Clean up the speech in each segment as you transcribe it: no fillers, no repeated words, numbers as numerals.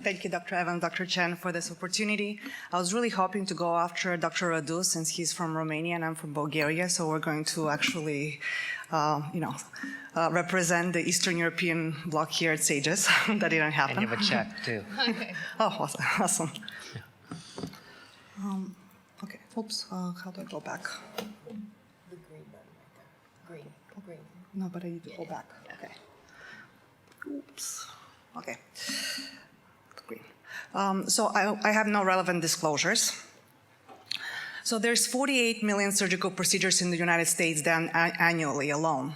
Thank you, Dr. Evans, Dr. Chen, for this opportunity. I was really hoping to go after Dr. Radu since he's from Romania and I'm from Bulgaria, so we're going to actually, represent the Eastern European bloc here at SAGES. That didn't happen. And you have a check, too. Okay. Oh, awesome. Okay, oops, how do I go back? The green button right there. Green. No, but I need to go back. Okay. Oops. Okay. Green. So I have no relevant disclosures. So there's 48 million surgical procedures in the United States done annually alone.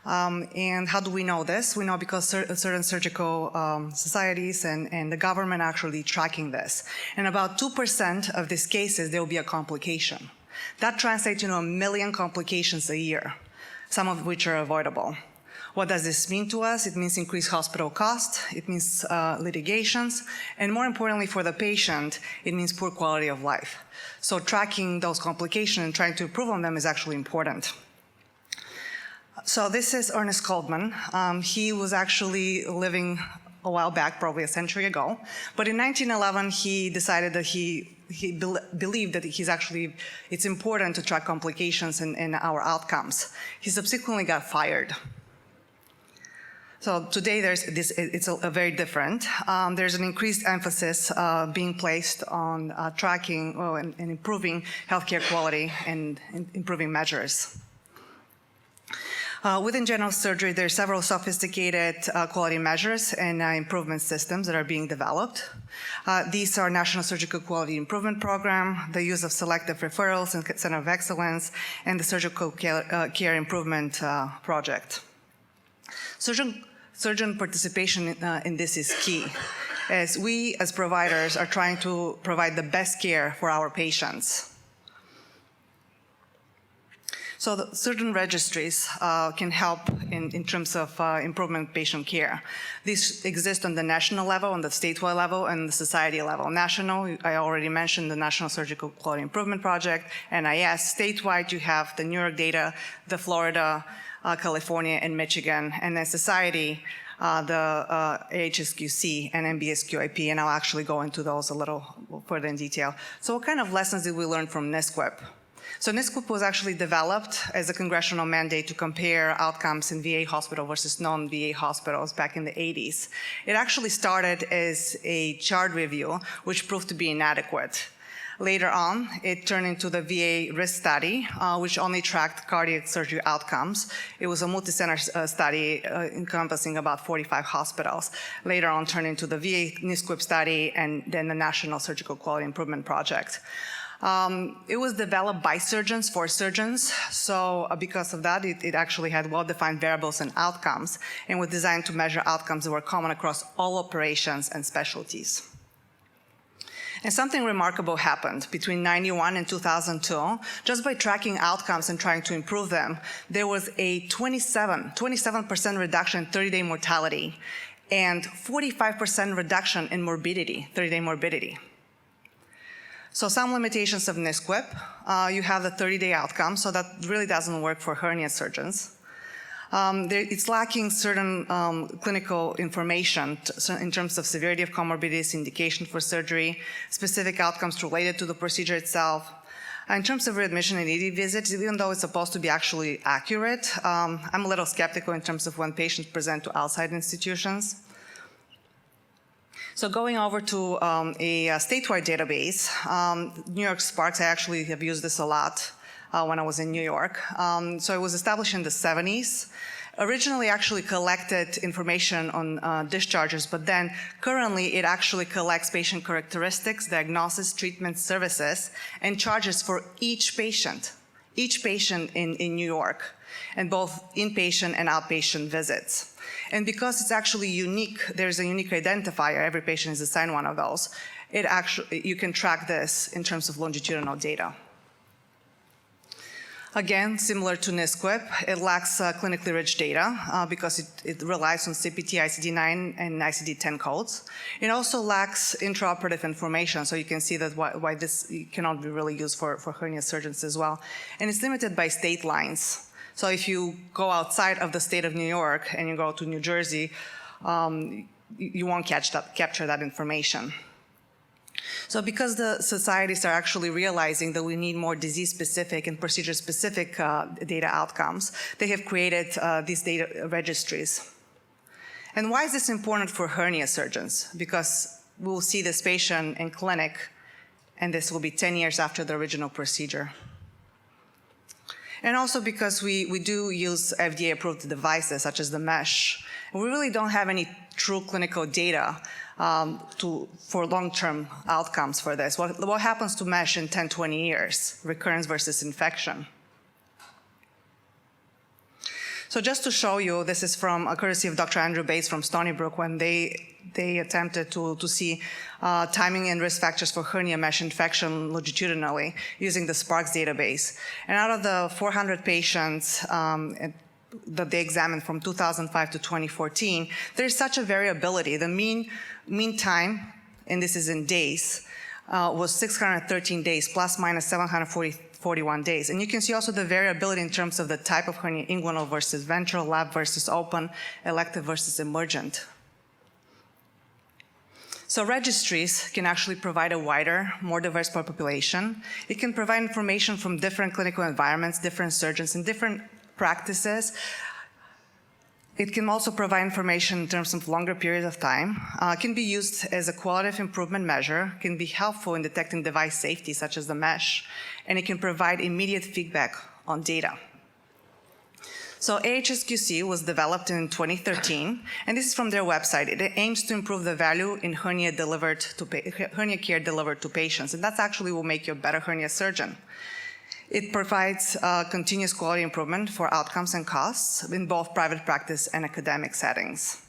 And how do we know this? We know because certain surgical societies and the government are actually tracking this. And about 2% of these cases, there will be a complication. That translates to 1 million complications a year, some of which are avoidable. What does this mean to us? It means increased hospital costs, it means litigations, and more importantly for the patient, it means poor quality of life. So tracking those complications and trying to improve on them is actually important. So this is Ernest Goldman. He was actually living a while back, probably a century ago, but in 1911 he decided that he believed that it's important to track complications in our outcomes. He subsequently got fired. So today it's very different. There's an increased emphasis being placed on tracking and improving healthcare quality and improving measures. Within general surgery, there are several sophisticated quality measures and improvement systems that are being developed. These are National Surgical Quality Improvement Program, the use of selective referrals and Center of Excellence, and the Surgical Care Improvement Project. Surgeon participation in this is key, as we as providers are trying to provide the best care for our patients. So the surgeon registries can help in terms of improvement patient care. These exist on the national level, on the statewide level, and the society level. National, I already mentioned the National Surgical Quality Improvement Project, NIS. Statewide, you have the New York data, the Florida, California, and Michigan. And then society, the AHSQC and MBSQIP, and I'll actually go into those a little further in detail. So what kind of lessons did we learn from NSQIP? So NSQIP was actually developed as a congressional mandate to compare outcomes in VA hospital versus non-VA hospitals back in the 80s. It actually started as a chart review, which proved to be inadequate. Later on, it turned into the VA risk study, which only tracked cardiac surgery outcomes. It was a multi-center study encompassing about 45 hospitals. Later on, turned into the VA NSQIP study and then the National Surgical Quality Improvement Project. It was developed by surgeons for surgeons, so because of that, it actually had well-defined variables and outcomes, and was designed to measure outcomes that were common across all operations and specialties. And something remarkable happened between 1991 and 2002. Just by tracking outcomes and trying to improve them, there was a 27% reduction in 30-day mortality and 45% reduction in morbidity, 30-day morbidity. So some limitations of NSQIP. You have the 30-day outcome, so that really doesn't work for hernia surgeons. It's lacking certain clinical information in terms of severity of comorbidities, indication for surgery, specific outcomes related to the procedure itself. In terms of readmission and ED visits, even though it's supposed to be actually accurate, I'm a little skeptical in terms of when patients present to outside institutions. So going over to a statewide database, New York Sparks, I actually have used this a lot when I was in New York. So it was established in the 70s. Originally actually collected information on discharges, but then currently it actually collects patient characteristics, diagnosis, treatment, services, and charges for each patient in New York, and both inpatient and outpatient visits. And because it's actually unique, there's a unique identifier, every patient is assigned one of those, you can track this in terms of longitudinal data. Again, similar to NSQIP, it lacks clinically rich data because it relies on CPT, ICD-9, and ICD-10 codes. It also lacks intraoperative information, so you can see that why this cannot be really used for hernia surgeons as well. And it's limited by state lines. So if you go outside of the state of New York and you go to New Jersey, you won't capture that information. So because the societies are actually realizing that we need more disease-specific and procedure-specific data outcomes, they have created these data registries. And why is this important for hernia surgeons? Because we'll see this patient in clinic, and this will be 10 years after the original procedure. And also because we do use FDA-approved devices, such as the mesh. And we really don't have any true clinical data for long-term outcomes for this. What happens to mesh in 10, 20 years? Recurrence versus infection. So just to show you, this is from a courtesy of Dr. Andrew Bates from Stony Brook when they attempted to see timing and risk factors for hernia mesh infection longitudinally using the SPARCS database. And out of the 400 patients that they examined from 2005 to 2014, there's such a variability. The mean time, and this is in days, was 613 days, plus minus 741 days. And you can see also the variability in terms of the type of hernia, inguinal versus ventral, lab versus open, elective versus emergent. So registries can actually provide a wider, more diverse population. It can provide information from different clinical environments, different surgeons, and different practices. It can also provide information in terms of longer periods of time. It can be used as a qualitative improvement measure, can be helpful in detecting device safety, such as the mesh, and it can provide immediate feedback on data. So AHSQC was developed in 2013, and this is from their website. It aims to improve the value in hernia care delivered to patients, and that actually will make you a better hernia surgeon. It provides continuous quality improvement for outcomes and costs in both private practice and academic settings.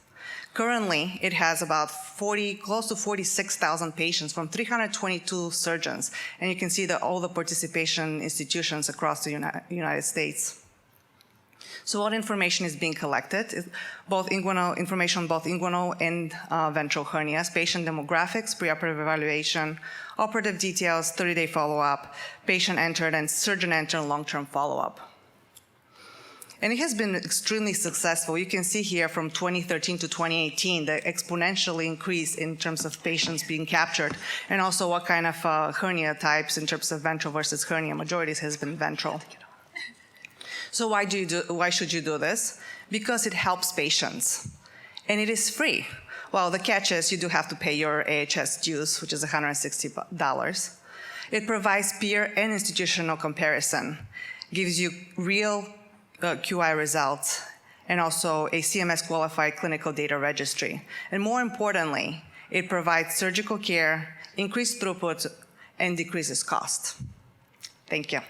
Currently, it has about close to 46,000 patients from 322 surgeons, and you can see all the participation institutions across the United States. So what information is being collected? Information on both inguinal and ventral hernias, patient demographics, preoperative evaluation, operative details, 30-day follow-up, patient entered and surgeon entered long-term follow-up. And it has been extremely successful. You can see here from 2013 to 2018, the exponentially increase in terms of patients being captured, and also what kind of hernia types in terms of ventral versus hernia. Majority has been ventral. So why should you do this? Because it helps patients, and it is free. Well, the catch is you do have to pay your AHS dues, which is $160. It provides peer and institutional comparison, gives you real QI results, and also a CMS-qualified clinical data registry. And more importantly, it provides surgical care, increased throughput, and decreases cost. Thank you.